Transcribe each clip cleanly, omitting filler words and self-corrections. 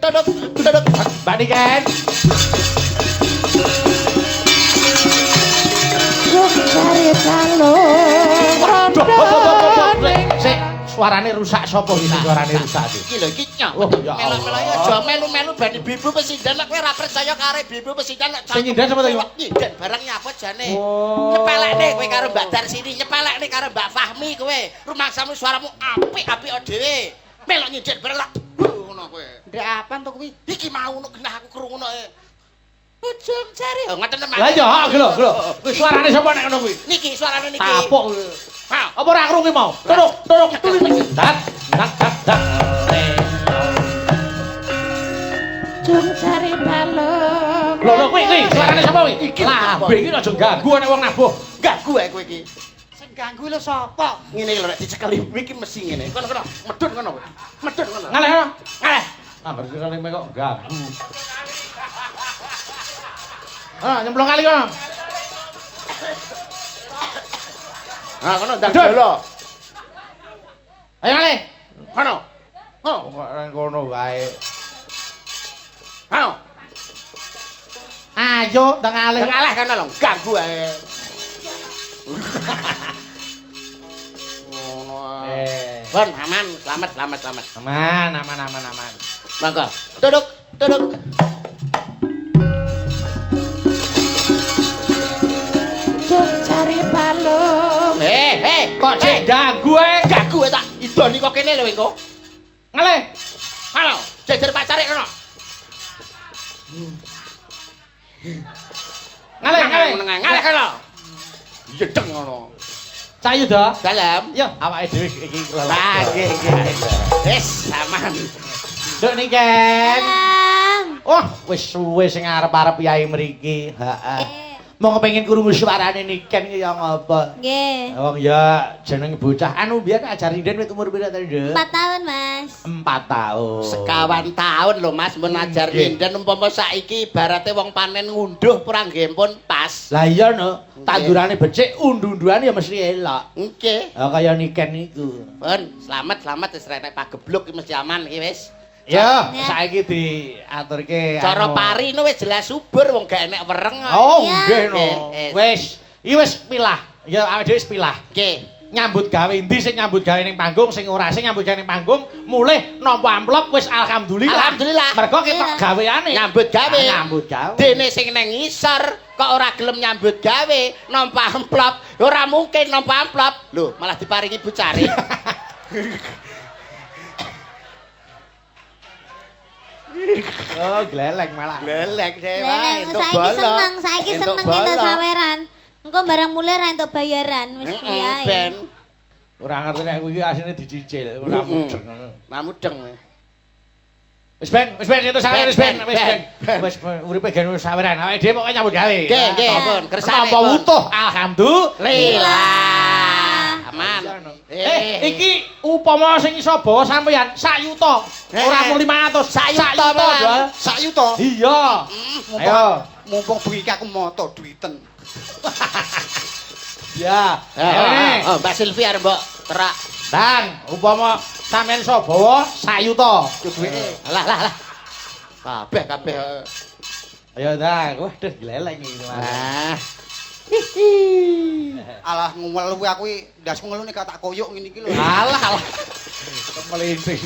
Duduk. Mbak Niken. Cari kalung rondo. Sik, suarane rusak sapa iki suarane rusak iki? Iki lho iki nyok. Oh, ya Allah. Melu-melu aja melu-melu bani bibu pesindan nek kowe ora percaya karo bibu pesindan nek Sing nyindan sapa to iki? Nyindan barang nyapot jane. Oh. Nyepelekne kowe karo Mbak Darsini, nyepelekne karo Mbak Fahmi kowe. Rumangsamu suaramu apik-apik dhewe. Melok nyindan barang tak ngono kowe. Ndek apaan to kuwi? Iki mau ngono genah aku krungu ujung jari. Oh, ngoten teman. Lah iya, lho. Kuwi suarane sapa nek ngono kuwi? Niki suarane niki. Tapuk. Ha, Apa ora krungu mau? Turuk. Dat. Jung cari kalung. Lho kuwi suarane sapa kuwi? Iki Lah, apa? iki aja ganggu nek wong nabuh. ganggu ae kowe iki. Sing ganggu lho sapa? Ngene lho nek dicekeli iki mesti ngene. Kono medun kono kowe. Medun kono. Ngaleh. Ngaleh. Ambar sirane kok ganggu. Ah, nyemplung kali kono. Ha kono ndang dolo. Ayo ngalih. Kono. Oh, Kok nang kono wae. kono. Ayo, ndang ngalih. Ngaleh kono lho, ganggu ae. Ngono ae. Bon, aman, selamat. Aman. Monggo. Duduk. Jung cari kalung. Kok cek ganggu ae? Ganggu ae tak idoni kok kene lho engko. Ngalih. Halo, jejer pacare kono. Ngaleh kono. Yedeng ngono. Cayu to. Dalam. Yo, awake dhewe iki Lah, nggih. Wis, aman. Duk Niken. Bang. Oh, wis suwe sing arep-arep yai mriki. Heeh. Mau kepengin krungu suarane Niken ki ya ngopo? Nggih. Wong ya jeneng bocah anu biyen ajari den wis umur pira to, Nduk? 4 tahun, Mas. 4 tahun. Sekawan tahun lho Mas mun ajar nyinden umpama saiki ibarate wong panen ngunduh kurang nggih pun pas. Lah iya no, tandurane becik, undu-unduane ya mesti elok. Nggih. Oh kaya Niken iku. Pun, selamat wis renek pagebluk iki mesti aman iki wis. Ya, Ya. saiki diaturke Cara anu. pari nu wis jelas subur wong gak enek wereng. Oh, Ya. nggih no. Nggih, Wis, iki wis pilah. Ya awake dhewe wis pilah. Nggih. Nyambut gawe endi sing nyambut gawe ning panggung, sing ora sing nyambut gawe ning panggung, mulih nampa amplop wis alhamdulillah. Alhamdulillah. Mergo ketok Iya. gaweane. Nyambut gawe. Nyambut gawe. Dene sing nang ngisor kok ora gelem nyambut gawe nampa amplop. Ora mungkin nampa amplop. Lho, malah diparingi bucare. Oh, gleleng malah. Lelek Leleng saiki seneng kita saweran. Engko barang mulai ra entuk bayaran wis kuwi ae. Ben. Ora ngerti nek kuwi asine dicicil, ora mudeng. Mamudeng. Wis ben itu saweran wis ben. Wis uripe gen wis saweran. Awake dhewe pokoke nyambut gawe. Nggih, pun. Kersane. Apa utuh? Alhamdulillah. Aman. Iki upama sing iso bawa sampeyan sak yuta. Ora mung 500, sak yuta. Sak yuta. Iya. Ayo. Mumpung bengi aku moto duiten. Ya. Ayo. Oh, Mbak Silvi arep mbok terak. Dan upama sampeyan iso bawa sak yuta. Duweke. Lah. Kabeh. Ayo dah, waduh gleleng iki. Nah. Alah ngelu aku ndasku ngelu nek tak koyok ngene iki lho. Alah. Melinting.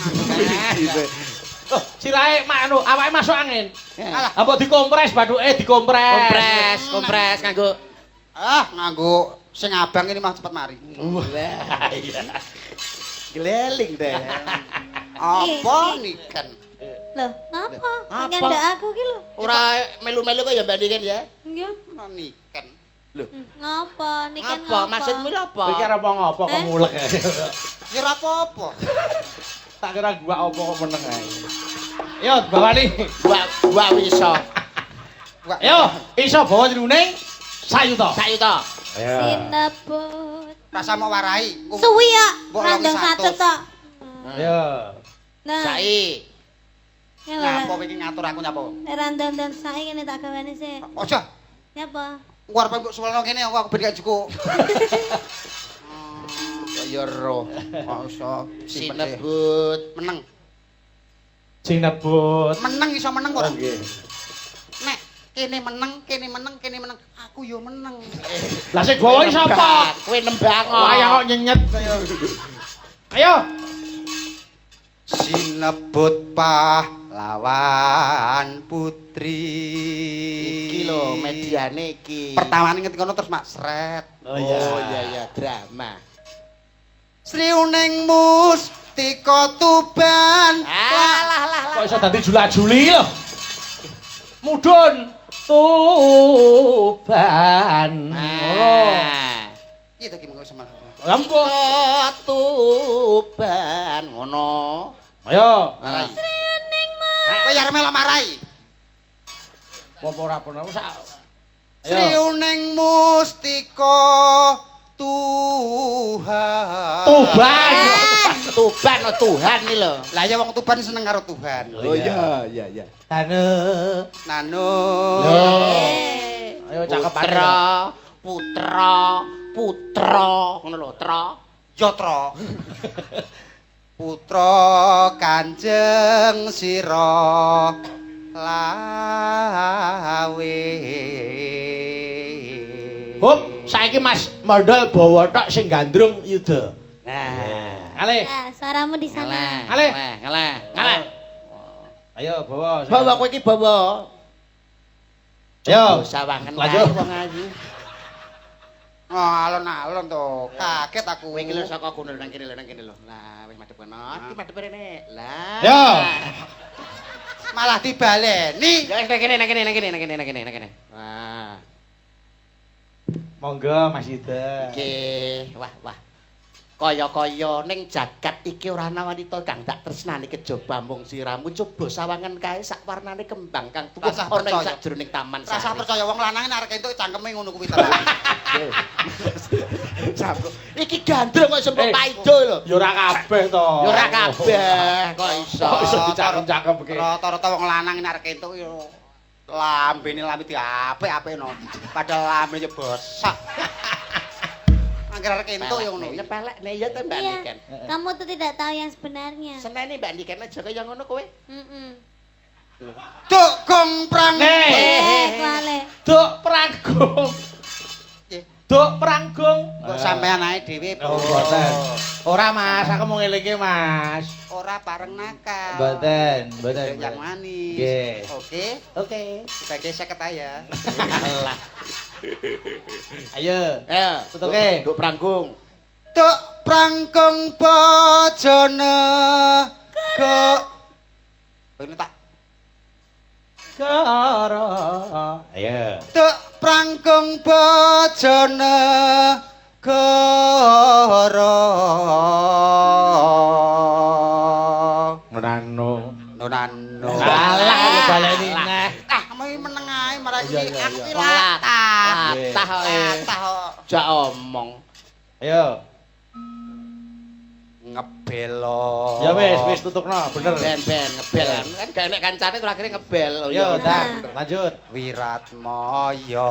Oh, sirahe anu awake masuk angin. Alah, Apa dikompres bathuke dikompres. Kompres kanggo nganggo sing abang ini mah cepet mari. Lah iya. Geleling deh. Apa niken? Loh, ngapa? Apa? Ngendak aku ki lho. Ora melu-melu kok ya Mbak Niken ya. Nggih. Niken. Ngapa? Niken Apa maksudmu lho apa? Iki arep ngopo kok mulek. Ya ora apa-apa. Tak kira gua opo kok meneng ae. Yo, bawani. Gua iso. Yo, iso bawa jroning 1 yuta. Sak yuta. Sinebut. Rasa mau warai. Suwi ya, Mbok randang 100. 100 tok. Yo. Nah, Sai. ya Ngapa lah. iki ngatur aku nyapa? Randang dan sae ngene tak gawane sih. Ojo. Nyapa? Aku arep mbok suwelno kene aku ben gak cukup. Ya roh. Kok iso Sinebut meneng. Jinebut. Meneng iso meneng ora? Nggih. Nek kene meneng, aku yo meneng. Lah sing gawa iki sapa? Kowe nembang. Wayang kok nyenyet kaya. Ayo. Sinebut pahlawan putri. Iki lho mediane iki. Pertamane ngetik ngono terus mak sret. Oh iya drama. Sriuning mustika tuban. Lah. Kok iso dadi jula-juli lho. Mudhun tuban. Ah. Iki to ki mengko semal. Lampu. Tuban ngono. Ayo. Marai. Kowe ya melok marai. Apa ora pernah sak. Ayo. Sriuning mustika Tuhan. Tuban. Tuban oh Tuhan iki lho. Lah ya wong Tuban seneng karo Tuhan. Oh iya. Tane. Nano. Ayo cakep Putra ngono lho, tra. Yatra. Putra Kanjeng Sira lawe. Hop, saiki Mas Mandal bawa tok sing gandrung yuda. Nah, Ale. Ya, suaramu di sana. ngalah. Ayo bawa. Bawa kowe iki bawa. Ayo. Sawangen Lanjut. kae wong ayu. Oh, alon-alon to. Kaget aku. Kowe iki lho saka kono nang kene lho. Lah wis madhep kono. Iki madhep rene. Lah. Yo. Malah dibaleni. Ya wis nang kene. Wah. Monggo Mas Yuda. Nggih, wah. Kaya-kaya ning jagat iki ora ana wanita kang tak tresnani kejaba mung siramu. Coba sawangan kae sak warnane kembang kang tuwa Rasah ana ing percaya. sajroning taman Rasa sari. percaya wong lanang nek arek entuk cangkeme ngono kuwi tenan. Jambro. Iki gandrung kok sempet Eh. paido lho. Ya ora kabeh to. Ya ora kabeh kok iso. Kok iso dicakep-cakep iki. Rata-rata wong lanang nek arek entuk yo lambene lambe diapik-apik no. Padahal lambene yo bosak. Angger arek entuk yo ngono. Nyepelek nek ya to Mbak Iya, Niken. kamu tuh tidak tahu yang sebenarnya. Senene Mbak Niken aja kaya ngono kowe. Duk gong prang. Kuale. Duk pranggung. Nggih. Duk pranggung. Kok sampean ae dhewe Oh, mboten. Ora Mas, aku mau ngelingi Mas. ora bareng nakal. Mboten. Yang manis. Nggih. Oke. Oke. Sebagai 50 ya. Alah. Ayo. Ayo, Tutuke. Duk pranggung. Duk prangkung bojone kok ini tak Karo. Ayo. duk prangkung bojone karo Nonano. nonano. Salah iki baleni neh. Ah, kamu meneng ae marang Iya, iki iya, aku iya. latah. Latah kok. Latah kok. Jak omong. Ayo. Ngebelo. Ya wis tutukno, bener. Ben ngebel kan gak enek kancane terakhir ngebel. Oh, Yo, iya. dah, lanjut. Wiratmaya.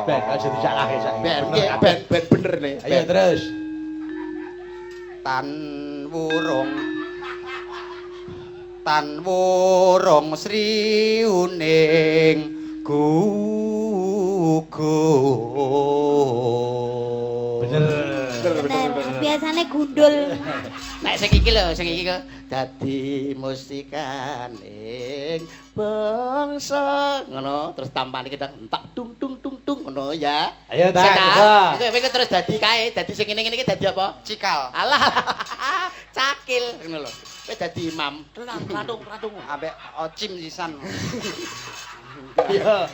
Ben aja disalahke sak. Ben nggih, ben bener nih. Ayo terus. Tan wurung sriuning gugur. Bener. Bener, biasanya gundul. Nek sing iki lho, sing iki kok dadi musikaning bangsa ngono terus tampane kita entak dung dung dung dung ngono ya. Ayo dah, Sena, coba. Kowe terus dadi kae, dadi sing ngene iki dadi apa? Cikal. Alah. Cakil ngono lho. Kowe dadi imam. Ratung. Ambek ocim sisan. Ayo.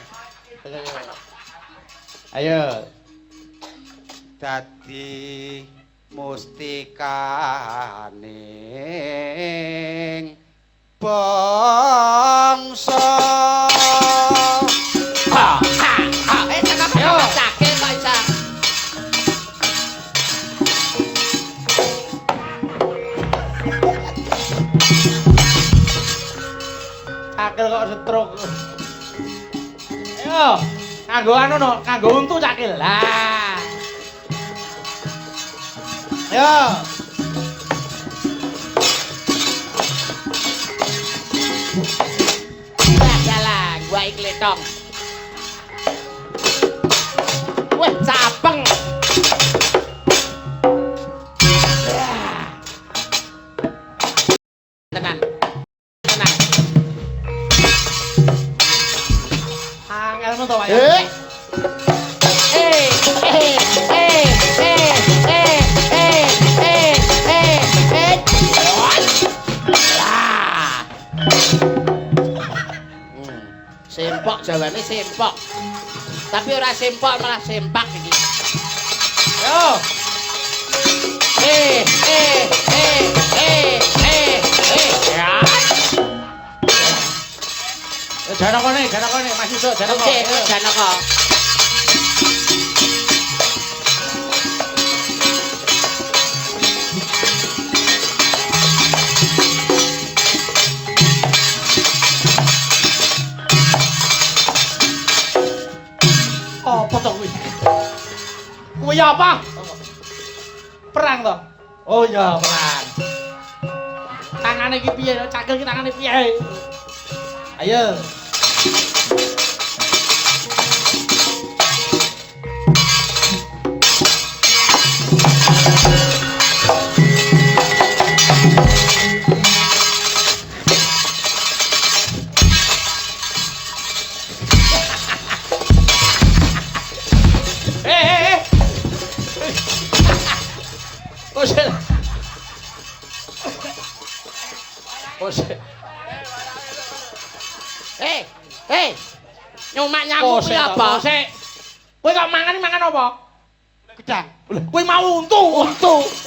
Ayo. Dadi mustikaning bangsa. Cakil kok isa. Cakil kok stroke. Ayo. Kanggo anu no, kanggo untu cakil. Lah. Ayo. Wah, dalang, gua ikletong. Wah, capeng. Tenan. Tenan. Angelmu to wae. Eh. Sempok jawane sempok. Tapi ora sempok malah sempak iki. Yo. Ya. Janakone, Mas Yusuf, janakone. Oke, Janaka. Apa to kuwi? Kuwi apa? Perang to? Oh iya, perang. Tangane iki piye? Cakil iki tangane piye? Ayo. Nyomak nyamuk kuwi apa? Kowe kok mangan apa? Gedang. Kowe mau untu.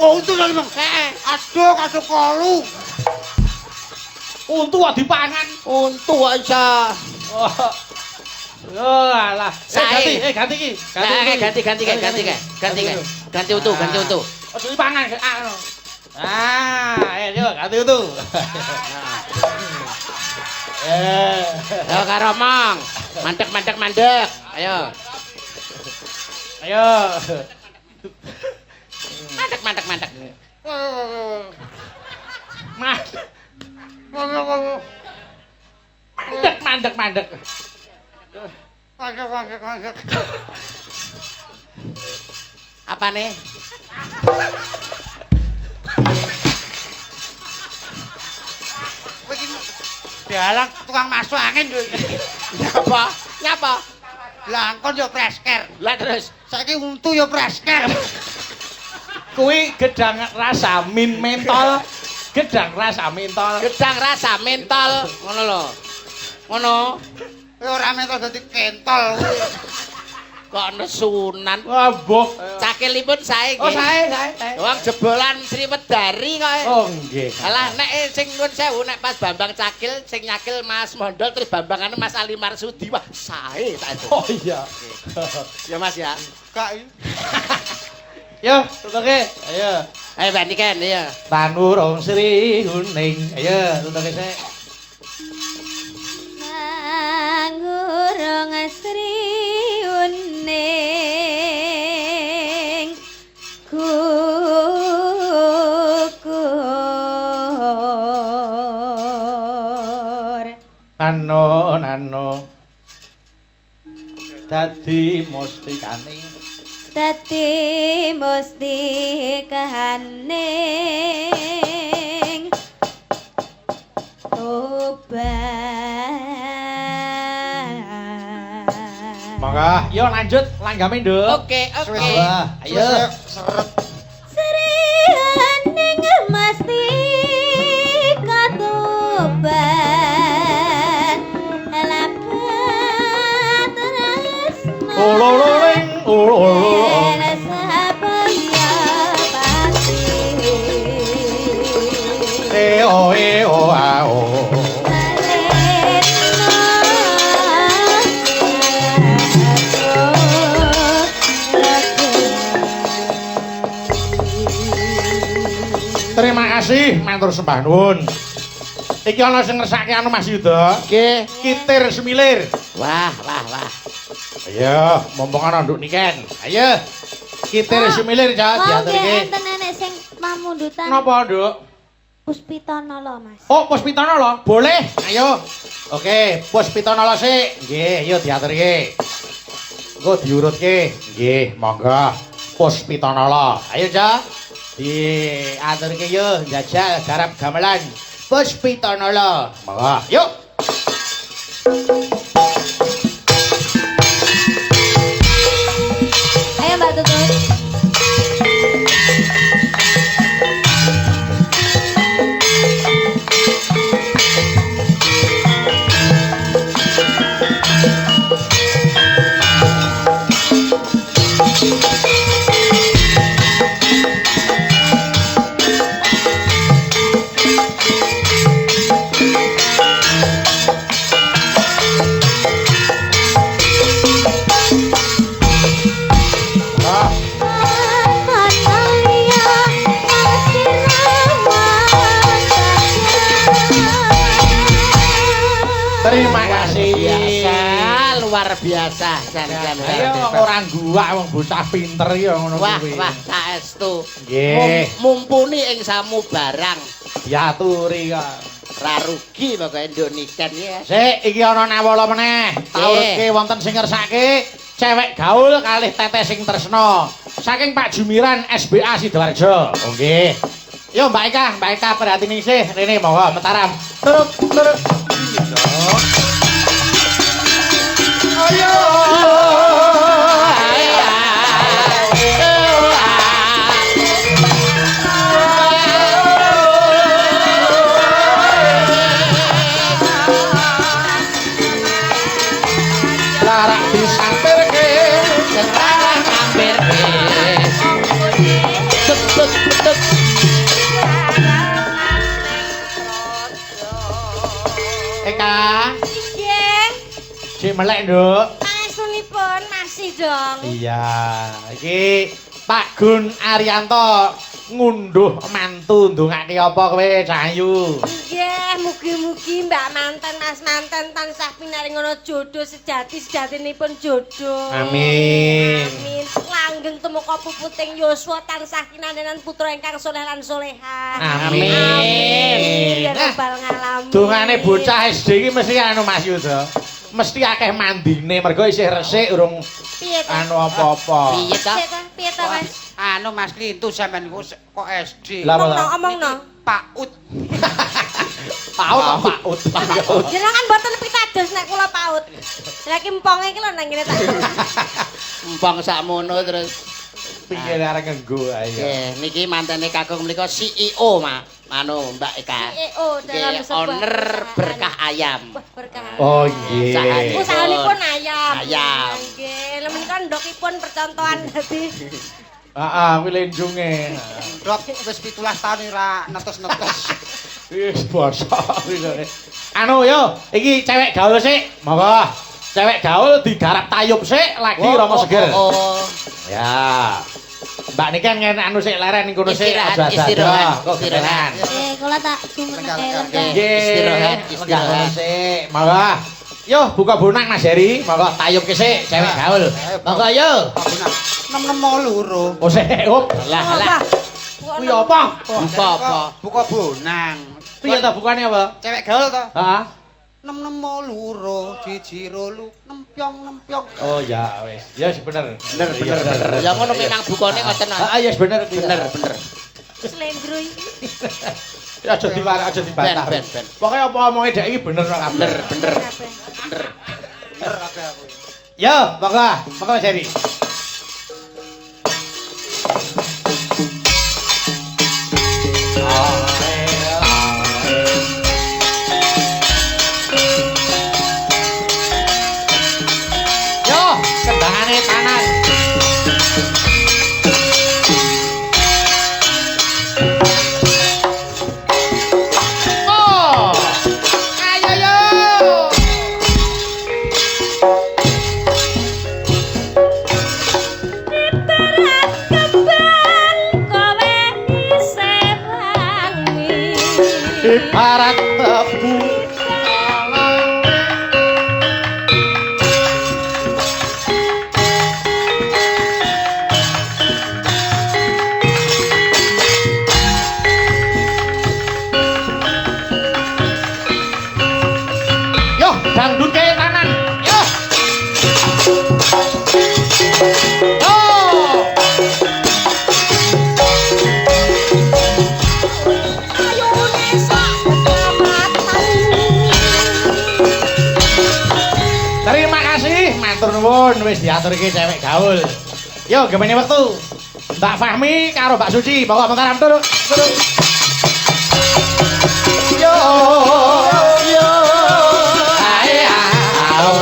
Oh, untu lho, Bang. Aduh, kaduk kolu. Untu kok dipangan. Untu kok iso. Oh, alah. Sae. Ganti iki. Ganti untu. Ojo dipangan. Ayo ganti untu. Yo karo mong. Mandek. Ayo. Mandek. Mandek. Apa nih? Dalang tukang masuk angin lho. Nyapa? Lah kon yo presker. Lah terus Saiki untu yo presker. Kuwi gedang rasa mentol. Gedang rasa mentol. ngono lho. Ngono. Ora mentol dadi kentol kuwi. Kok nesunan. Wah, boh. Cakilipun sae nggih. Oh, sae. Wong jebolan Sriwedari kok. Oh, nggih. Alah nek sing nuwun sewu nek pas Bambang Cakil sing nyakil Mas Mondol terus Bambangane Mas Ali Marsudi wah sae tak itu. Oh iya. Ya Mas ya. Kak. Yo, tutuke. Ayo. Ayo bandikan ya. Tanurung Sri Huning. Ayo, tutuke sik. Nangurung Sri Uning kukur Nano dadi mustikaning Monggo, yo lanjut langgame, Nduk. Oke. Wah, ayo. Seret. Sri Uning mesti katuban lapat tresno Ololing, ololing. Sabaya pasti Eo ao. Terima kasih, matur sembah nuwun. Iki ana sing ngersake anu Mas Yuda. Nggih. Kitir Semilir. Wah. Ayo, mumpung ana nduk niken. Ayo. Kitir Semilir ja Mau diaturke. enten nenek sing pamundutan. Napa, Nduk? Puspitanala, Mas. Oh, Puspitanala, boleh. Ayo. Oke, Puspitanala sik. Nggih, yo diaturke. Engko diurutke. Nggih, monggo. Puspitanala. Ayo, Ja. Diaturke yo njajal garap gamelan. Puspitanala. Monggo. Yuk. Ayo Mbak Tutut. Terima kasih. Biasa, luar biasa sampeyan. Ayo ora gua wong bocah pinter ya ngono Wah, kuwi. wah, saestu. Nggih. Mumpuni ing samu barang. Diaturi kok. Ra rugi pokoke ndoniken ya. Sik, iki ana nawala meneh. Taurke wonten sing ngersake cewek gaul kalih teteh sing tresna. Saking Pak Jumiran SBA Sidoarjo. Oh nggih. Yo Mbak Eka perhatine sih. Rene monggo metaram. Turut. Ayo. Larak disampirke, Serang hampirke. Tuk. Eka, Nggih. sik melek, Nduk. Pangestunipun masih dong. Iya, iki Pak Gun Arianto ngunduh mantu ndongake apa kowe Cahayu? Nggih, mugi-mugi Mbak Manten Mas Manten tansah pinaringono jodoh sejati-sejatinipun jodoh. Amin. Amin. Langgeng tumeka puputing yuswa tansah kinandenan putra ingkang saleh lan salehah. Amin. Amin. Ya Nah, rabbal alamin. dongane bocah SD iki mesti anu Mas Yuda. Mesti akeh mandine mergo isih resik urung Piye ta? anu apa-apa. Piye ta? Piye ta, Mas? Anu Mas Lintu sampean kok SD. Lah, Omongno. Pak Ut. Paut. Jenengan mboten pitados nek kula paut. Saiki emponge iki lho nang ngene ta. Empang sakmono terus. Piye arek nganggo ayo. Nggih, niki mantene kakung menika CEO, Anu Mbak Eka. CEO dalam Nggih, sebuah owner perusahaan. berkah ayam. Wah, berkah. Oh nggih. Usahanipun ayam. Ayam. Nggih, lha menika ndokipun percontohan dadi Heeh, kuwi lenjunge. Dok wis 17 tahun ora netes-netes. Wis bosok iki. Anu yo, iki cewek gaul sik. Monggo. Cewek gaul digarap tayub sik lagi rama seger. Oh. Ya. Mbak niki kan ngene anu sik leren ning kono sik aja aja. Kok istirahat. Kula tak sumenake lega. Nggih. Istirahat. Sik. Monggo. Yo buka bonang Mas Heri. Monggo tayub ki sik cewek gaul. Monggo yo. Nem-nem loro. Oh sik, up. Lah. Kuwi apa? Buka apa? Buka bonang. Piye ta bukane apa? Cewek gaul to? Heeh. Nem-nem loro, siji rolu, nempyong. Oh ya wis. Ya wis bener. Bener. Ya ngono memang bukane ngoten. Heeh, ya wis bener. Bener. slendro iki. Ya aja diwarak, aja dibantah. Ben. Pokoke apa omonge dek iki bener ora kabeh. Bener. Bener kabeh aku. Yo, monggo. Monggo Mas Heri. Yo, kendangane tanan. Oh, ayo yo. Ibarat tebu Ampun, wis diaturke cewek gaul. Yo, gemene wektu. Mbak Fahmi karo Mbak Suci, monggo mengkaram turu. Yo, yo. Ae au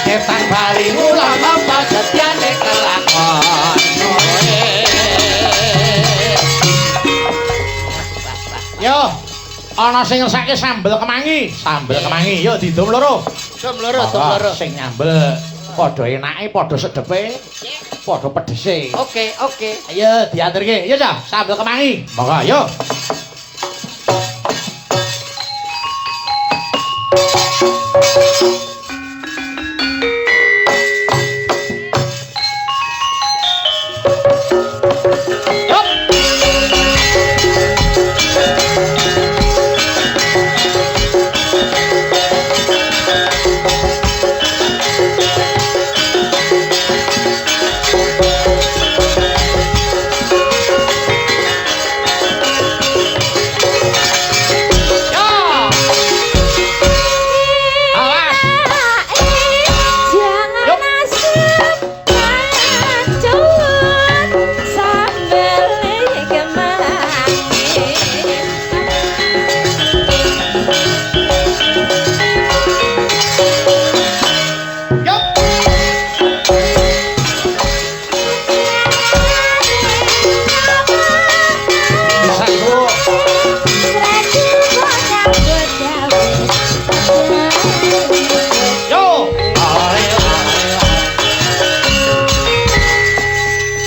Ketan bali mula mampa setiane kelakon. Yo, ana sing ngersake sambel kemangi. Sambel kemangi, yo didum loro. Dum loro. Sing nyambel padha enake, padha sedepe, padha pedese. Oke. Ayo diaturke. Yo, Cah, sambel kemangi. Monggo, yo.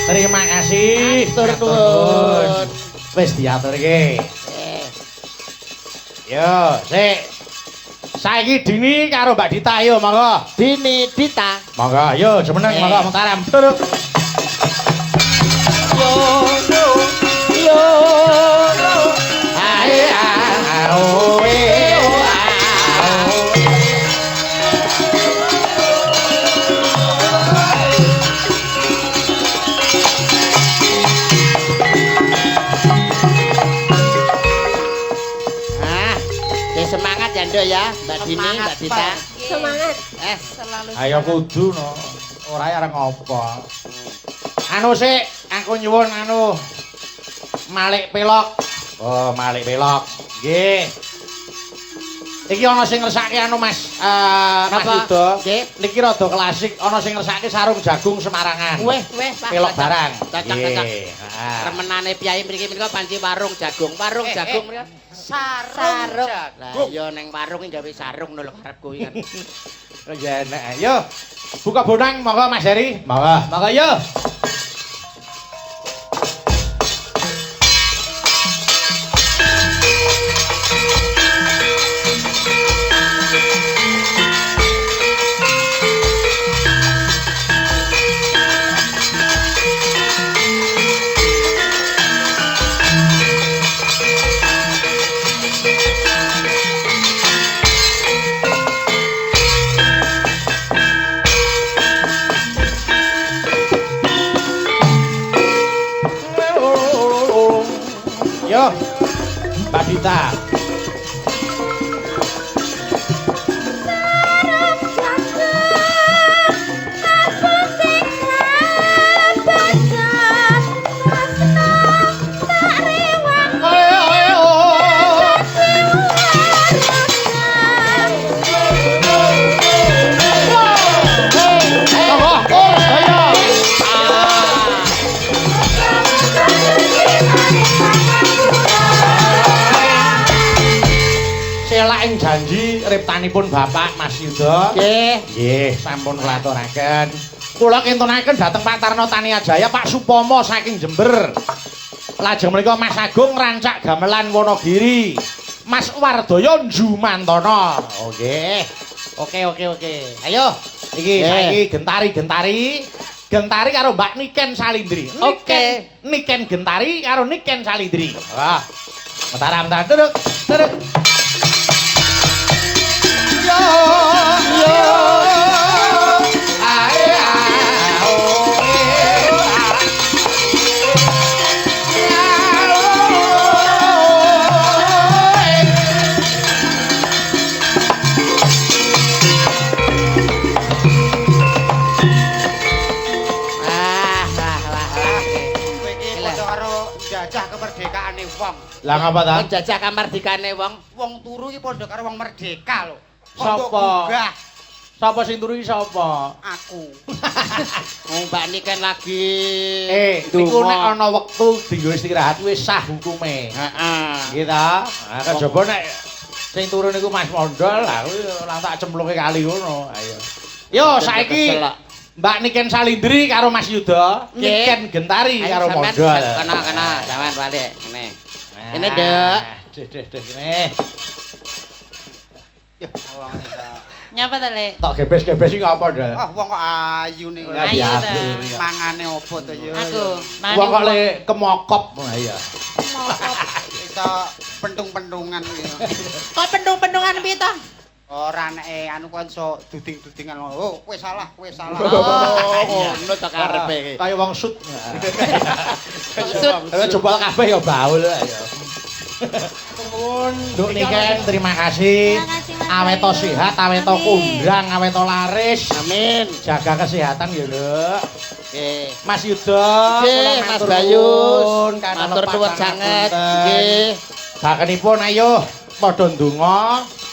Terima kasih. Matur nuwun. Wis diaturke. Yo, sik. Saiki Dini karo Mbak Dita yo monggo. Dini Dita. Monggo, yo jemeneng monggo mengkaram. Turu. Yo. Ae ao Semangat ya Nduk ya, Mbak Dini, Mbak Dita. Semangat. Selalu. Ayo kudu no. Ora arep ngopo. Anu sik, aku nyuwun anu Malik Pelok. Oh, Malik Pelok. Nggih. Iki ana sing ngersake anu Mas Mas Yuda. Nggih. Niki rada klasik, ana sing ngersake sarung jagung Semarangan. Weh, Pak. Pelok barang. Cocok. Remenane piyai mriki menika panci warung jagung jagung mriki. Sarung. Lah ya ning warung iki gawe sarung lho karepku iki kan. Oh ya enak. Yo. Buka bonang monggo Mas Heri. Monggo. Monggo yo. Yo, Mbak Dita. Ing janji riptanipun Bapak Mas Yuda. Nggih. Nggih, sampun kulaturaken. Kula kintunaken dhateng Pak Tarno Tania Jaya Pak Supomo saking Jember. Lajeng menika Mas Agung rancak gamelan Wonogiri. Mas Wardaya Jumantana. Oh nggih. Oke. Ayo, iki saiki gentari. Gentari karo Mbak Niken Salindri. Oke. Niken Gentari karo Niken Salindri. Wah. Mataram turuk. Yo. Ae. wong. Lah ngapa ta? Menjajah kamardikane wong. Wong turu iki padha karo wong merdeka lho. Sapa? Gugah. Sapa sing turu iki sapa? Aku. Wong Mbak Niken lagi Niku nek ana wektu dienggo istirahat wis sah hukume. Heeh. Nggih ta? Nah, kejaba nek sing turu niku Mas Mondol, lah kuwi ora tak cemplunge kali ngono. Ayo. Yo saiki Mbak Niken Salindri karo Mas Yuda, Niken Gentari karo Mondol. Kena, sampean balik. Ngene. Ini, Dek. Dek, ngene. Ya, wong iki. Nyapa ta, Lek? Tok gebes-gebes iki apa, Dek? Ah, wong kok ayu nih. Ayu ta. Mangane opo to ya? Aku. Wong kok le kemokop. Nah iya. Iso pentung-pentungan iki. Kok pendung-pendungan piye to? Ora nek anu kon iso duding-dudingan. Oh, kowe salah, kowe salah. Oh, ngono to karepe iki. Kaya wong sut. Sut. Coba kabeh ya baul ayo. Nduk Niken terima kasih. Terima kasih, Mas Aweto Bayu. sehat, aweto Amin. kondang, aweto laris. Amin. Jaga kesehatan ya, Nduk. Nggih. Mas Yuda, Nggih, kula Mas matur Bayu. nuwun, kana Matur nuwun lepas sanget. pangapunten. Nggih. Sakenipun ayo padha ndonga.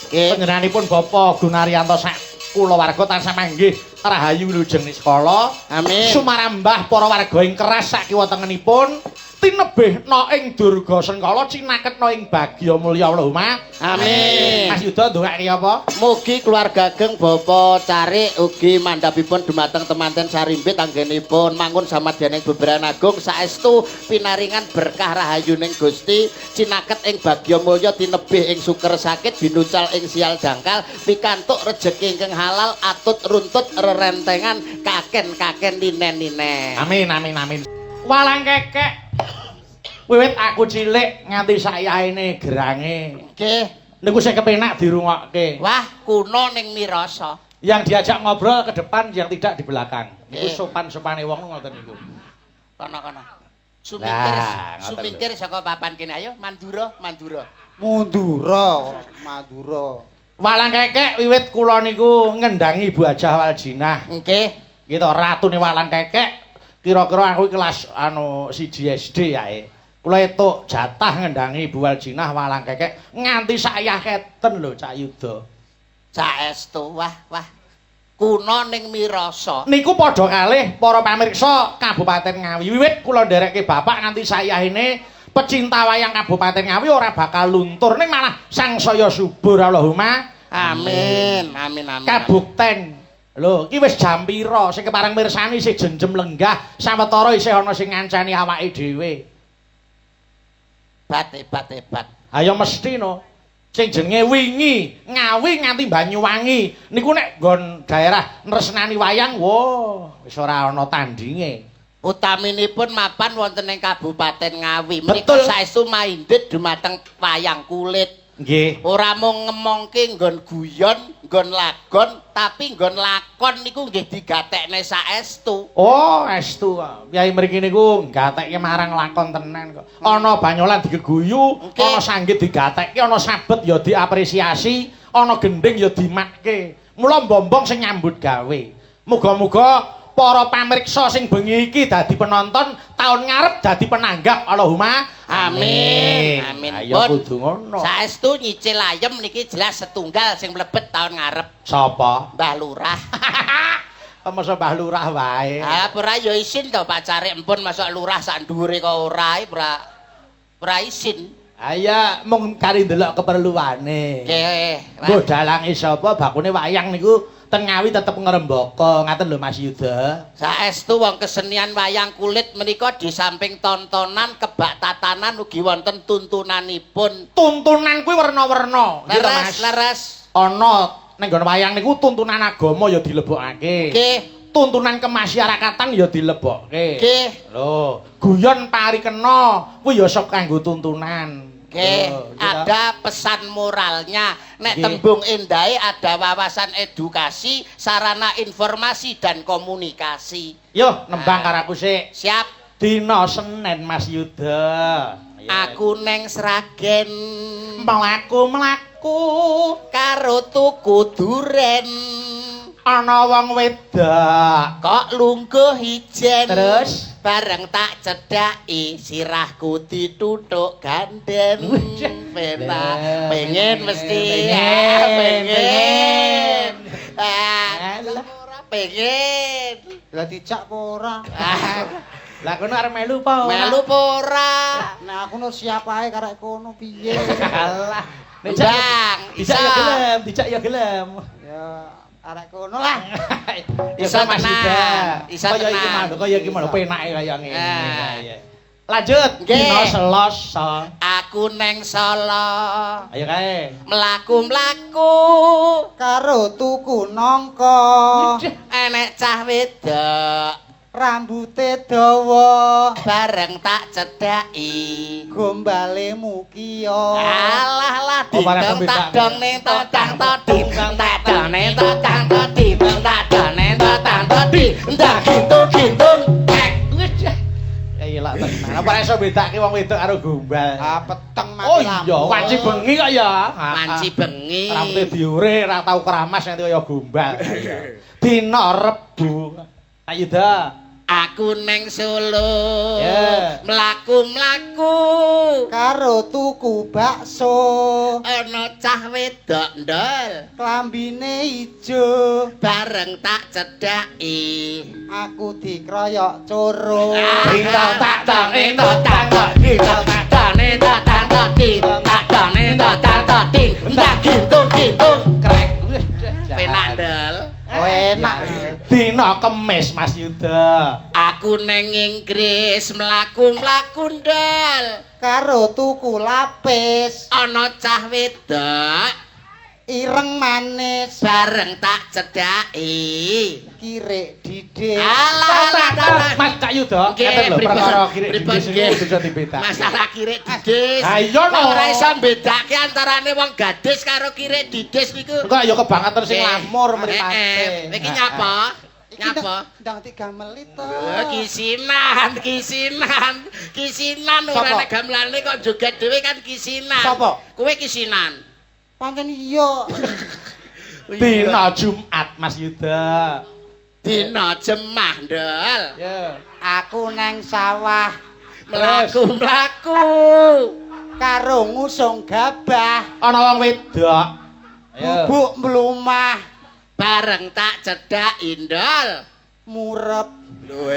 Nggih. Panjenenganipun Bapak Gunaryanto sak kulawarga tansah manggih rahayu wilujeng niskala. Amin. Sumarambah para warga ing keras sakiwa tengenipun tinebihna ing durga sengkala cinaketna ing bagya mulya Allahumma. Amin. Mas Yuda ndongake apa? Mugi keluarga ageng Bapak Carik ugi mandhapipun dumateng temanten sarimbit anggenipun mangun samadyaning beberan agung saestu pinaringan berkah rahayuning Gusti cinaket ing bagya mulya tinebih ing suker sakit binucal ing sial dangkal pikantuk rejeki ingkang halal atut runtut rerentengan kaken-kaken ninen-ninen. Amin amin amin. Walang kekek. Wiwit aku cilik nganti sayaine gerange. Nggih. Niku sing kepenak dirungokke. Wah, kuno ning mirasa. Yang diajak ngobrol ke depan, yang tidak di belakang. Niku Nggih. sopan-sopane wong ngoten niku. Kono-kono. Lah, ngoten Sumikir saka papan kene ayo Mandura. Mundura, Madura. Walang kekek wiwit kula niku ngendangi Ibu Hajah Waljinah. Nggih. Gitu ratune walang kekek. Kira-kira aku kelas siji SD yae. Kula etuk jatah ngendangi Ibu Waljinah walang kekek nganti sayah keten lho Cak Yuda. Saestu wah. Kuno ning mirasa. Niku padha kalih para pamirsa Kabupaten Ngawi. Wiwit kula nderekke bapak nganti sayahine pecinta wayang Kabupaten Ngawi ora bakal luntur ning malah sangsaya subur Allahumma. Amin. Kabukten. Lho, iki wis jam pira sing kepareng mirsani isih jenjem lenggah sawetara isih ana sing ngancani awake dhewe. Hebat. Ayo mesti no. Sing jenenge wingi, Ngawi nganti Banyuwangi. Niku nek nggon daerah nresnani wayang, wah, wis ora ana tandinge. Utaminipun mapan wonten ing Kabupaten Ngawi. Betul. Menika saestu maindhit dumateng wayang kulit. Nggih. Ora mung ngemongke nggon guyon, nggon lagon, tapi nggon lakon niku nggih digatekne saestu. Oh, estu. Kyai mriki niku gatekke marang lakon tenan kok. Ana banyolan digeguyu, Oke. ana sanggit digatekke, ana sabet ya diapresiasi, ana gending ya dimakke. Mula mbombong sing nyambut gawe. Muga-muga para pamirsa sing bengi iki dadi penonton, taun ngarep dadi penanggap Allahumma Amin. Ayo Pun kudu ngono. saestu nyicil ayem niki jelas setunggal sing mlebet taun ngarep. Sapa? Mbah Lurah. Masa Mbah Lurah wae. Ah, ora ya isin to Pak Carik empun masuk lurah sak dhuwure kok ora ora isin. Aya mung kari ndelok keperluane. Nggih. Mbok dalange sapa bakune wayang niku ten Ngawi tetep ngrembaka ngaten lho Mas Yuda. Saestu wong kesenian wayang kulit menika di samping tontonan kebak tatanan ugi wonten tuntunanipun. Tuntunan kuwi werna-werna. Nggih to, Mas. Leres. Ana ning nggon wayang niku tuntunan agama ya dilebokake. Nggih. Tuntunan kemasyarakatan ya dilebokke. Nggih. Lho, guyon parikena kuwi ya sok kanggo tuntunan. Nggih, Lho, gitu. ada pesan moralnya. Nek Nggih. tembung endahe ada wawasan edukasi, sarana informasi dan komunikasi. Yo, nembang karo aku sik. Siap. Dina Senin Mas Yuda. Aku neng Sragen mlaku karo tuku duren. ana wong wedok kok lungguh ijen terus bareng tak cedhaki sirahku dituthuk gandeng pena pengen mesti pengen ora pengen Lah dijak apa ora? lah kono arep melu apa melu apa ora Nek aku nur siap ae karek kono piye? alah Bang, dijak ya gelem dijak ya gelem Ya arek kono lah. Bisa Mas tenang, Yuda. bisa Kaya iki tenang. mah kaya iki mah penake kaya ngene Ah. Iya. Lanjut Nggih. dina Selasa aku neng Solo ayo kae mlaku-mlaku Karo tuku nangka. enek cah wedok Rambute dawa. bareng tak cedhaki Gombale mukia. alah lah Oh, para didong pembeda. tak dong ning totang todi tak dong ning totang todi tak dong ning totang todi ndak gintung-gintung iya lah tenan apa iso bedake wong wedok karo gombal Ah peteng mati oh lampu. iya wanci bengi kok ya manci bengi rambute diure ora tau keramas nanti kaya gombal dina Rebo ayo dah aku neng Solo Ya. mlaku-mlaku Karo tuku bakso. ana cah wedok ndol Klambine ijo. bareng tak cedhaki Aku dikroyok coro. Dintong tak dong ning totang todi tak dong ning totang todi tak dong ning totang todi ndak gintung-gintung krek penak ndol Enak. dina Kemis Mas Yuda aku neng Inggris mlaku-mlaku ndol Karo tuku lapis. ana cah wedok Ireng manis. bareng tak cedhaki Kirek didik. alah Mas Cak Yuda Nggih, ngeten lho pripun? perkara kirik Pripun, didis nggih. iki bisa dibedak masalah kirik didis Ha, iya, no. Kok ora iso mbedake antarane wong gadis karo kirik didis niku kok ya kebangetan sing Nggih. lamur mripate Iki nyapa? Iki Nyapa? ndang 3 menit to. Kisinan ora Sapa? nek gamelane kok joget dhewe kan kisinan. Sapa? Kowe kisinan. Pancen iya. dina Jumat Mas Yuda Dina jemah ndol. ya Aku neng sawah Mlaku-mlaku. karo ngusung gabah. ana wong wedok ayo Bubuk mlumah Bareng tak cedhaki ndol. murep. Lho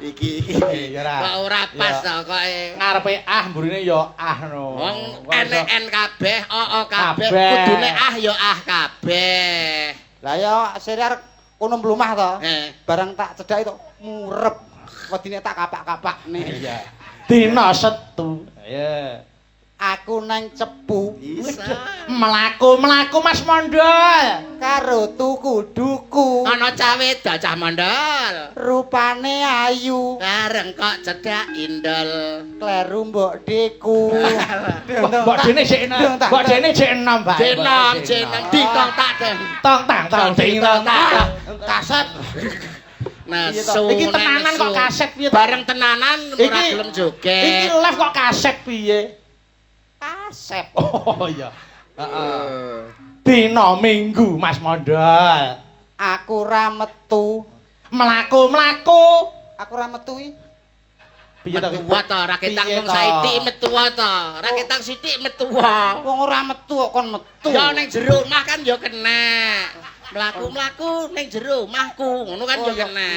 iki ya ra kok ora pas Ya. to koke. ngarepe mburine ya no Wong Kok iso- NN kabeh, oo kabeh, Kabeh. kudune ya kabeh. Lah ya seriar kono mlumah to. Bareng Bareng tak cedhaki to murep. Wedine tak kapak-kapak nih. iya dina Setu ya Aku neng cepu mlaku Mas Mondol karo tuku duku. ana cah wedok cah mondol. Rupane ayu. Bareng kok cedhaki ndol. Kleru mbok deku. mbok dene sik enom mbok dene sik enom Mbak Jeneng ditong tak den. tong tang tong ding tong tang kaset Nah, Iya toh. Iki tenanan kok kaset piye toh? Bareng tenanan ora Iki- gelem iki joget. live kok kaset piye Kasep. oh iya heeh dina Minggu Mas Mondol Aku ra metu. mlaku Aku ra metu iki. piye to Metu to, ra ketang Piye mung toh? sithik metu to. Ra ketang sithik metu. Wong ora metu kok kon metu. Ya ning jero omah kan ya kena. Mlaku-mlaku ning jero omahku, ngono kan Oh, ya ya kena.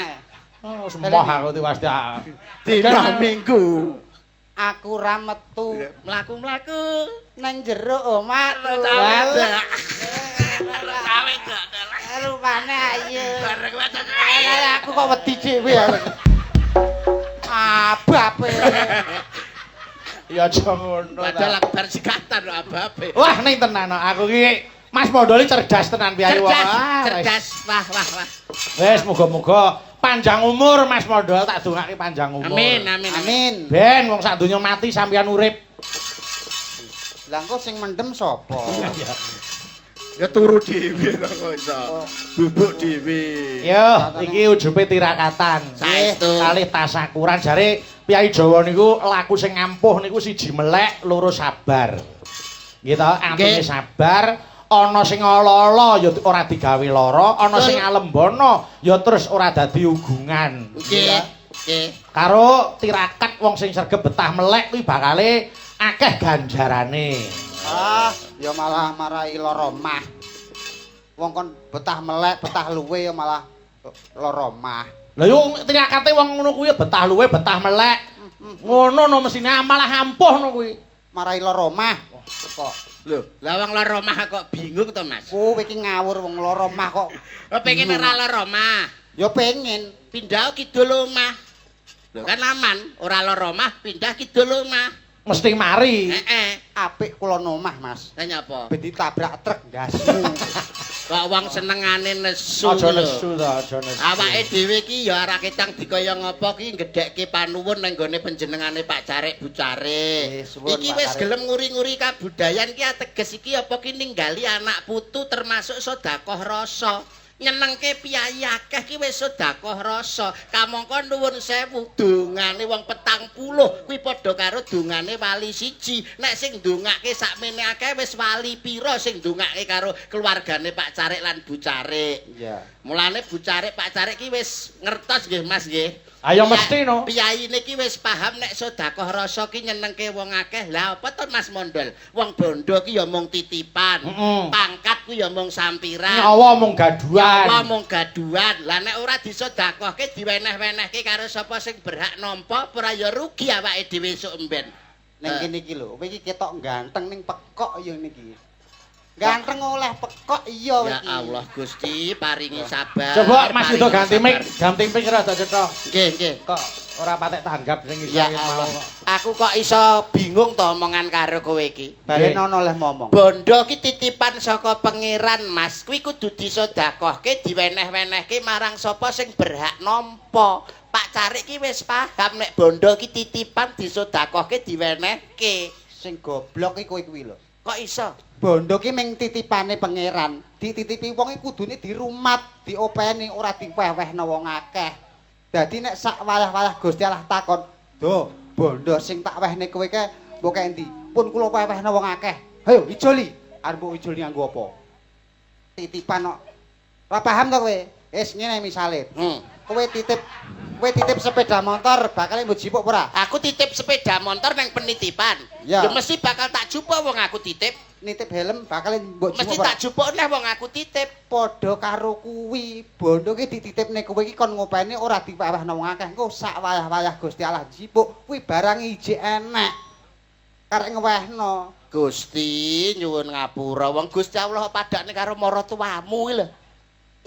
oh sembah aku tiwas dah Dina Minggu. Aku ra metu. Mlaku-mlaku Nang jero omahku. Rupane ayu. Aku kok wedi dhewe ya. Abape. ya aja ngono Padahal aku bar sikatan lho ababe. wah ning tenan aku iki Mas Mondol iki cerdas tenan piye Cerdas. Wah. wis muga-muga panjang umur Mas Mondol tak dongake panjang umur Amin. Amin. ben wong sak donya mati sampeyan urip Lah engko sing mendem sapa? Ya turu dhewe to kok iso. Bubuk dhewe. yo iki ujube tirakatan Saestu. kalih tasakuran jare Piyai Jawa niku laku sing ampuh niku siji melek loro sabar gitu antune Nggih. sabar ana sing ala-ala ya ora digawe lara, ana sing alembana ya terus ora dadi ugungan. Nggih. Nggih. Karo tirakat wong sing sregep betah melek kuwi bakale akeh ganjarane. Ah, ya malah marai lara mah. Wong kon betah melek, betah luwe ya malah lara mah. Lah yo tirakate wong ngono kuwi betah luwe, betah melek. Ngono no mesine malah ampuh no kuwi. Marai lara mah. Kok Lho, lah wong lara omah kok bingung to, Mas? kowe iki ngawur wong lara mah kok. Pengen ora lara omah. Ya pengen. Pindah kidul omah. Lho kan aman, ora lara omah pindah kidul omah. Mesti mari. Apik kula nomah, Mas. Lah nyapa? Ben ditabrak truk gasmu. Kok wong senengane nesu. Aja lho. nesu to, aja nesu. Awake dhewe iki ya ora ketang dikaya ngapa ki gedhekke panuwun nang gone panjenengane Pak Carek Bu Carek. Suwun, Iki Pak wis Carek. gelem nguri-nguri kabudayan ki ateges iki apa ki ninggali anak putu termasuk sedekah rasa. Nyenengke piyayi akeh ki wis sedekah rasa. Kamangka nuwun sewu dongane wong 40 kuwi padha karo dongane wali siji. Nek sing ndongake sakmene akeh wis wali pira sing ndongake karo keluargane Pak Carek lan Bu Carek. Iya. Mulane Bu Carek Pak Carek ki wis ngertos nggih Mas nggih. Ayo mesti no. Piyayine ki wis paham nek sedekah rasa ki nyenengke wong akeh. Lah apa to Mas Mondol? Wong bondo ki ya mung titipan. Pangkat ku ya mung sampiran. Nyawa mung gaduhan. Nyawa mung gaduhan. Lah nek ora disedekahke diweneh-wenehke karo sapa sing berhak nampa ora ya rugi awake dhewe esuk emben. Ning kene iki lho, kowe iki ketok ganteng ning pekok ya niki. Ganteng oleh pekok iya Ya iki. Allah Gusti paringi sabar. Coba Mas Yudo paringi ganti sabar. mic, ganti mic rada cetha. Nggih, nggih. Kok ora patek tanggap sing iso Ya iki Allah. mau. Aku kok iso bingung to omongan karo kowe iki. Balen ana oleh momong. Bondo ki titipan saka pangeran Mas. Kuwi kudu disedekahke diweneh-wenehke marang sapa sing berhak nampa. Pak Carek ki wis paham nek bondo ki titipan disedekahke diwenehke. Sing goblok iki kowe kuwi lho. Kok iso? Bondo ki ming titipane pangeran. Dititipi wong iki kudune dirumat, diopeni ora diwewehno wong akeh. Dadi nek sak wayah-wayah Gusti Allah takon, "Do, bondo sing tak wehne kowe ke mbok endi?" Pun kula wewehno wong akeh. Hayo ijoli. Arep mbok ijoli nganggo apa? Titipan kok. Ora paham to kowe? Wis ngene misale. Kowe titip sepeda motor bakal mbok jipuk ora? Aku titip sepeda motor nang penitipan. Ya. Ya mesti bakal tak jupuk wong aku titip. Nitip helm bakal mbok Mesti jipuk ora? tak jupuk neh wong aku titip. Padha karo kuwi, bondo ki dititipne kowe iki kon ngopeni ora diwewehno wong akeh. Engko sak wayah-wayah Gusti Allah jipuk, kuwi barang ijik enek. Karek ngewehno. Gusti nyuwun ngapura wong Gusti Allah padakne karo maratuwamu iki lho.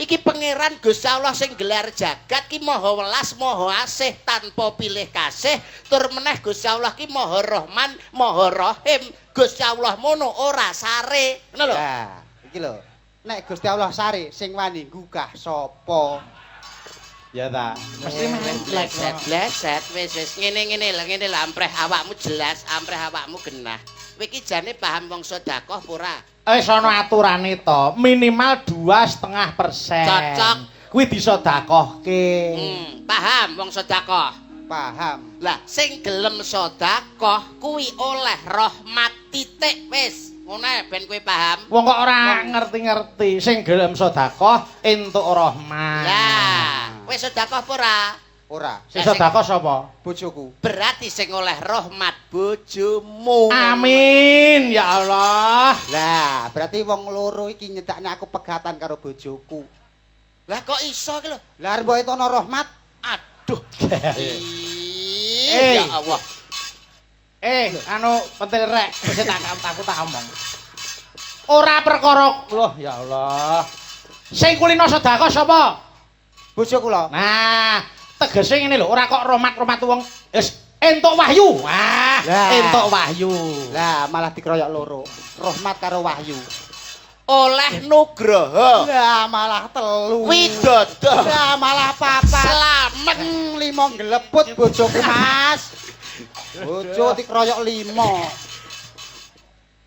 Iki pangeran Gusti Allah sing gelar jagat ki maha welas maha asih tanpa pilih kasih tur meneh Gusti Allah ki maha rahman maha rahim. Gusti Allah mono ora sare ngono lho. Lah, iki lho. Nek Gusti Allah sare sing wani gugah sapa? Ya ta. Mesti bleset wis ngene-ngene lho ampreh awakmu jelas ampreh awakmu genah. Kowe iki jane paham wong sedekah apa ora? Wis ana aturane to, minimal 2,5%. Cocok. Kuwi disedekahke. Paham wong sedekah. Paham. Lah sing gelem sedekah kuwi oleh rahmat titik wis. Ngono ben kowe paham. Wong kok ora ngerti-ngerti, sing gelem sedekah entuk rahmat. Lah, kowe sedekah apa ora? Ora. Sing sedekah sapa? Bojoku. Berarti sing oleh rahmat bojomu. Amin ya Allah. Lah, berarti wong loro iki nyedakne aku pegatan karo bojoku. Lah kok iso ki lho? Lah arep mbok ana rahmat. Aduh. Eh. Ya Allah. Anu pentil rek, wis aku tak omong. Ora perkara, loh ya Allah. Sing kulino sedekah sapa? Bojoku lho. Nah, tegese ngene lho, ora kok romat-romat wong wis entuk wahyu. Wah, Lah. entuk wahyu. Lah, malah dikeroyok loro. Rahmat karo wahyu. Oleh nugraha. Lah, malah telu. Widodo. Lah, malah papat. Slamet. 5 geleput bojoku, Mas. Bojo dikeroyok 5.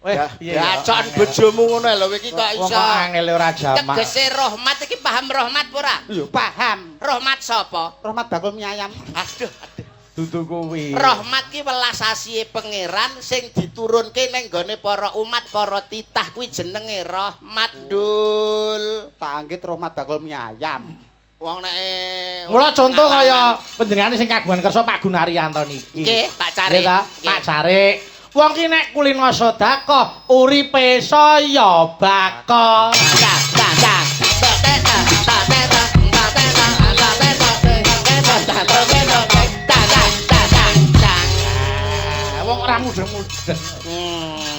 Weh, Dacon bojomu ngono lho iki kok Wong iso. kok angel ora jamak. Tegese rahmat iki paham rahmat ora? Lho, paham. Rahmat sapa? Rahmat bakul mie ayam. Aduh. Dudu kuwi. Rahmat ki welas asih pangeran sing diturunke ning gone para umat para titah kuwi jenenge rahmat Dul. Tak anggit rahmat bakul mie ayam. Wong nek Mula contoh kaya panjenengane sing kagungan kersa Pak Gunaryanto niki. nggih Pak Carik. Nggih ta? Pak Carik. Wong ki nek kulino sedekah uripe saya bako. Wong ora mudeng-mudeng.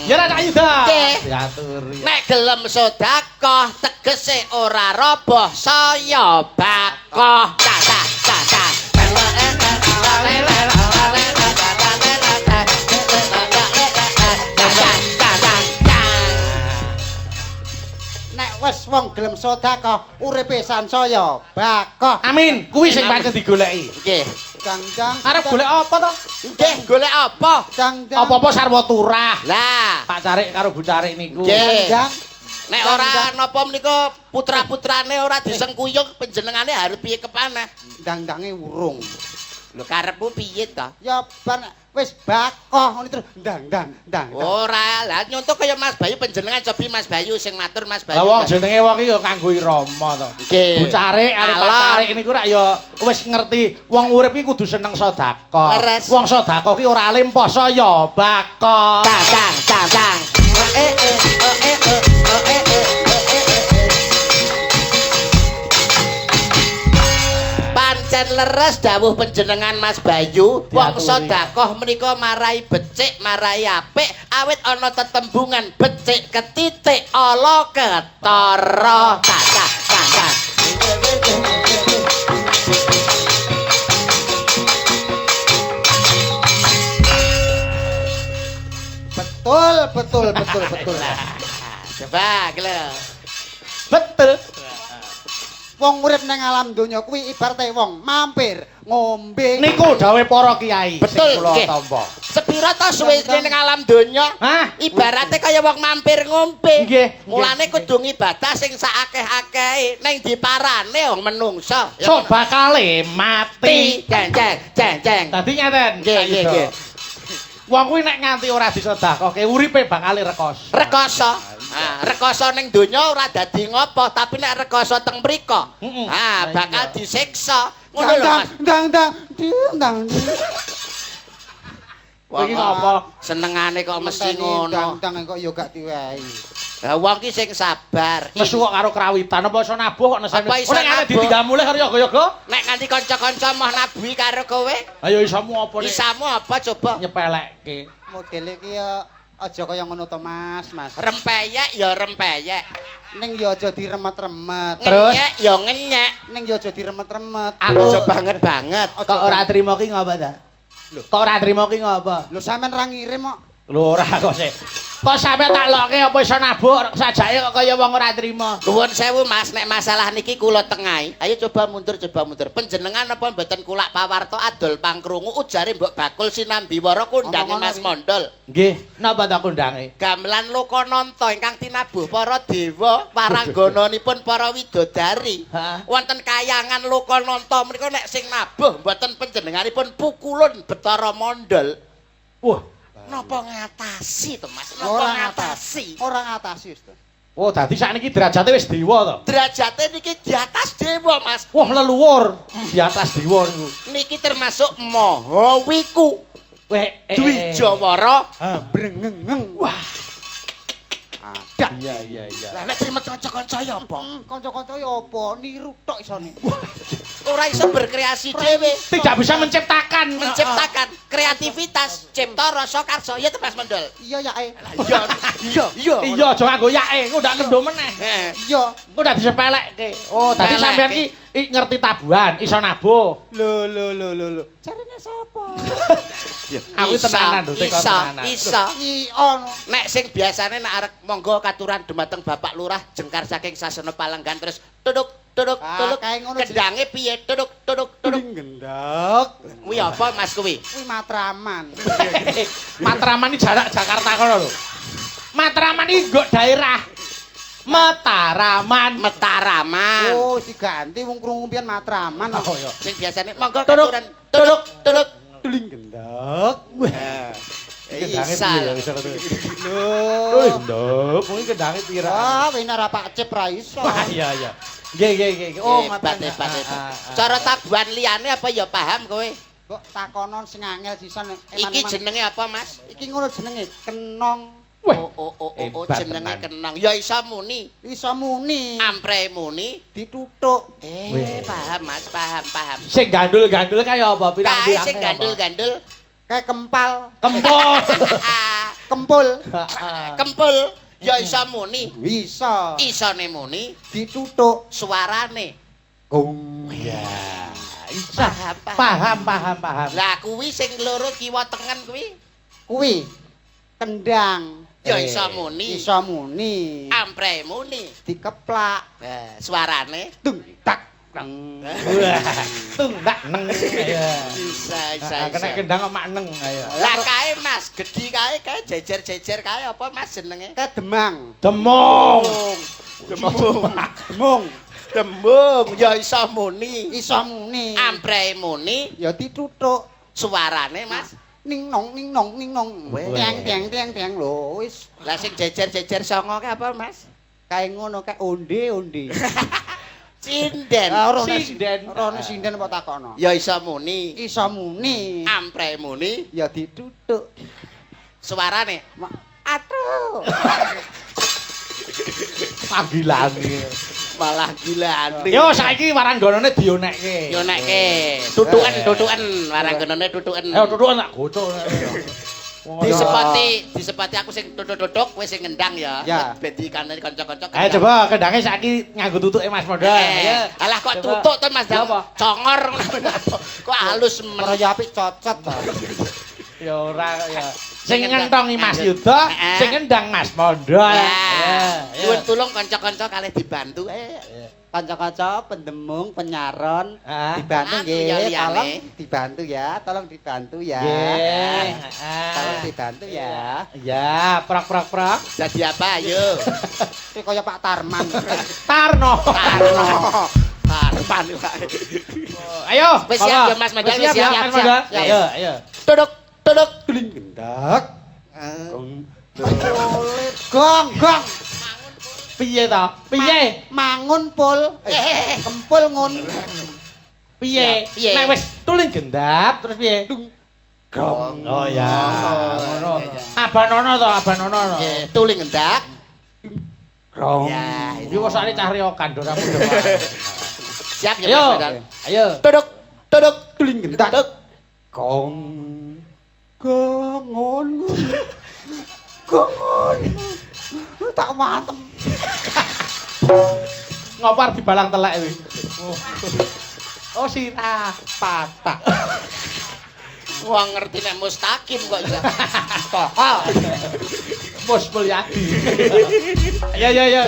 Ya ra Cak Yuda. Nggih. Diaturi. Nek gelem sedekah tegese ora roboh saya bakoh. Nek wis wong gelem sedekah uripe sansaya bakoh. Amin. Kuwi sing pancen digoleki. Nggih. Jang-jang. Arep golek apa to? Nggih, golek apa? Jang-jang. Apa-apa sarwa turah. Lah, Pak Carik karo Bu Carik niku. Nggih. Jang. nek ora napa menika putra-putrane ora disengkuyung panjenengane harus piye kepaneh? Ndang-ndange urung. Lho karepmu piye to? Ya ban wis bakoh ngono terus ndang. Ora, lah nyontok kaya Mas Bayu panjenengan cobi Mas Bayu sing matur Mas Bayu. Lah wong jenenge wong iki ya kanggo irama to. Nggih. Bu Carik kali Pak Alah. Carik niku rak ya wis ngerti wong urip iki kudu seneng sedekah. Leres. Wong sedekah ki ora alim poso ya bakal. Tang. Pancen leres dawuh panjenengan Mas Bayu, wong Diaturi. sedekah menika marai becik, marai apik, awit ana tetembungan becik ketitik ala ketara. Tang. Betul. Coba gelo. Betul. Wong urip ning alam donya kuwi ibarate wong mampir ngombe. Niku dawuh para kiai Betul, sing kula nggih. tampa. Sepira to suwene ning alam donya? Hah? Ibarate kaya wong mampir ngombe. Nggih, Mulane nggih. kudu ngibadah sing sakakeh-akehe ning diparane wong menungsa. So bakale mati. Jeng. Dadi ngeten. Nggih. Wong kuwi nek nganti ora disedekahke uripe bakal rekoso. Rekoso. Rekoso ning donya ora dadi ngopo, tapi nek rekoso teng mriko, Heeh. bakal disiksa. Ngono lho Mas. Ndang. Iki ngopo? Senengane kok mesti ngono. Ndang kok ya gak diwehi. Lah wong ki sing sabar. Nesu kok karo krawitan apa iso nabuh kok nesane. Apa iso Nek arep nabuh? ditinggal mulih karo yoga-yoga. Nek nganti kanca-kanca moh nabuhi karo kowe, Ayo isamu apa nek isamu apa coba? nyepelekke. Modele ki ya aja kaya ngono to Mas. Rempeyek ya rempeyek. Ning ya aja diremet-remet. Terus? Ngenyek ya ngenyek. Ning ya aja diremet-remet. Aku Aja banget. kok ora trimo ki ngapa ta? Lho, kok ora trimo ki ngapa? Lho sampean ra ngirim kok. Lho ora kok sik. Kok sampe tak lokke apa iso nabuh sajake kok kaya wong ora trimo. Nuwun sewu Mas, nek masalah niki kula tengahi. Ayo coba mundur. Panjenengan apa mboten kulak pawarta adol pangkrungu ujare Mbok Bakul Sinambiwara kondange Omong-omong Mas iki. Mondol. Nggih, napa ta kondange? Gamelan Lokananta ingkang tinabuh para dewa paranggananipun para widodari. Hah? Wonten kayangan Lokananta menika nek sing nabuh mboten panjenenganipun pukulun Betara Mondol. Wah, Napa ngatasi to Mas? Ora Napa ngatasi? Ora ngatasi wis. oh dadi sakniki derajate wis dewa to. Derajate niki di atas dewa Mas. Wah, leluhur di atas dewa niku. Niki termasuk Maha Wiku. Dwijawara. Brengengeng. Wah, Dak. iya. Lah nek trimet kanca-kanca ya apa? Kanca-kanca ya apa niru tok isone. Ora iso berkreasi dhewe. tidak bisa menciptakan. Menciptakan kreativitas, cipta rasa karsa ya to Mas Mondol. Iya ya Iya. Iya, aja nganggo yae, engko ndak kendo meneh. Iya. Engko ndak disepelekke. Oh, dadi Sepelekke. sampean ki ngerti tabuhan, iso nabuh. Lho. Carine sapa? Aku tenanan lho, teko tenanan. Iso. Iya. Nek sing biasane nek arek monggo katuran dumateng Bapak Lurah jengkar saking sasana Palenggan terus tuduk Ah, kae ngono, Ji. kendange piye tuduk Gendok. kuwi apa Mas kuwi Kuwi Matraman. Matraman iki jarak Jakarta kono lho. Matraman iki nggo daerah Mataraman. Mataraman Oh, diganti wong krungu pian Matraman. Oh, iya. sing biasane monggo Tuduk, katuran tuduk tuling gendek. Isa. Lho, nduk, mungkin kedange pira. Ah, wene ora Pak Cip ra iso. Wah, iya iya. Nggih. Oh, Hebat, ngoten. hebat, hebat. Cara tabuhan liyane apa ya paham kowe? Kok takonon sing angel sisan Iki jenenge apa, Mas? Iki ngono jenenge kenong. Weh, Oh, hebat jenenge tenan. kenang. Ya iso muni. Iso muni. Ampre muni. Dituthuk. Paham, Mas, paham. sing gandul-gandul kaya apa? Kae Pirang-pirang. sing gandul-gandul. Kayak kempal, Kempol. kempul. Kempul. Ya iso muni. Bisa. Isone muni. Dituthuk. Suarane. Gong. Ya. Paham. Paham. Lah kuwi sing loro kiwa tengen kuwi. Kuwi kendang. Ya iso muni. Iso muni. Ampre muni. Dikeplak. Suarane. Dung tak neng. Wah, tundak neng. Ya. Bisa. Kena kendang kok mak neng ayo. Lah kae Mas, gedhi kae jejer-jejer kae apa Mas jenenge? Kayak demang. Demong. Demung. Tembung ya iso muni. Iso muni. Ampre muni. Ya dituthuk. Suarane Mas. Ning nong ning nong ning nong. Weh. Tiang lho wis. Lah sing jejer-jejer songo kae apa Mas? Kayak ngono kayak onde. Sinden. Sinden. Ora sinden kok takono. Ya iso muni. Iso muni. Ampre muni. Ya dituthuk. Suarane. Atuh. Panggilan. Malah gila. Yo saiki waranggonane dionekke. Yo nekke. Tutuken waranggonane tutuken. Ayo tutukan tak gocok. Disepati aku sing tutuk-tutuk kowe sing ngendang ya. Ya. Ben dikandani kanca-kanca. Ayo coba kendange saiki nganggo tutuke Mas Modal. Ayo. Alah kok Coba. tutuk to Mas Dam. Apa? Congor kok halus men. Ora ya apik cocot ta. Ya ora ya. Sing Sing ngendang. ngentongi Mas Yuda, Heeh. sing ngendang Mas Modal. Ya. Ya. Nuwun tulung kanca-kanca kalih dibantu. Kanca-kanca pendemung, penyaron Ah. dibantu Anu nggih. ya liyane. Tolong dibantu ya. Nggih. Tolong dibantu ya. Ya, prak. Jadi apa ayo? Iki kaya Pak Tarman. Tarno. Tarpan wae. Ayo. Wis siap ya Mas Modal, Wis wis siap, siap, Mas Modal. siap. Ayo. Tuduk. Tuling gendak. Gong. Piye to? Piye? Mangun pul. Kempul ngun. Piye? Piye? Nek wis tuling gendap terus piye? Gong. Oh ya. Ngono. Abanono to, abanono to. Tuling ngendak. Gong. Ya, Iki wis sare cah riokan ora mudah. Siap ya Ayo. Mas Modal. Ayo. Tuduk. Tuling gendak. Tuduk. Gong. Gongon. Gongon. Tak matem. Ngopar dibalang telek kuwi. Oh sirah patah. Wong ngerti nek mustaqim kok iso. Mus Mulyadi. Ayo. Ya.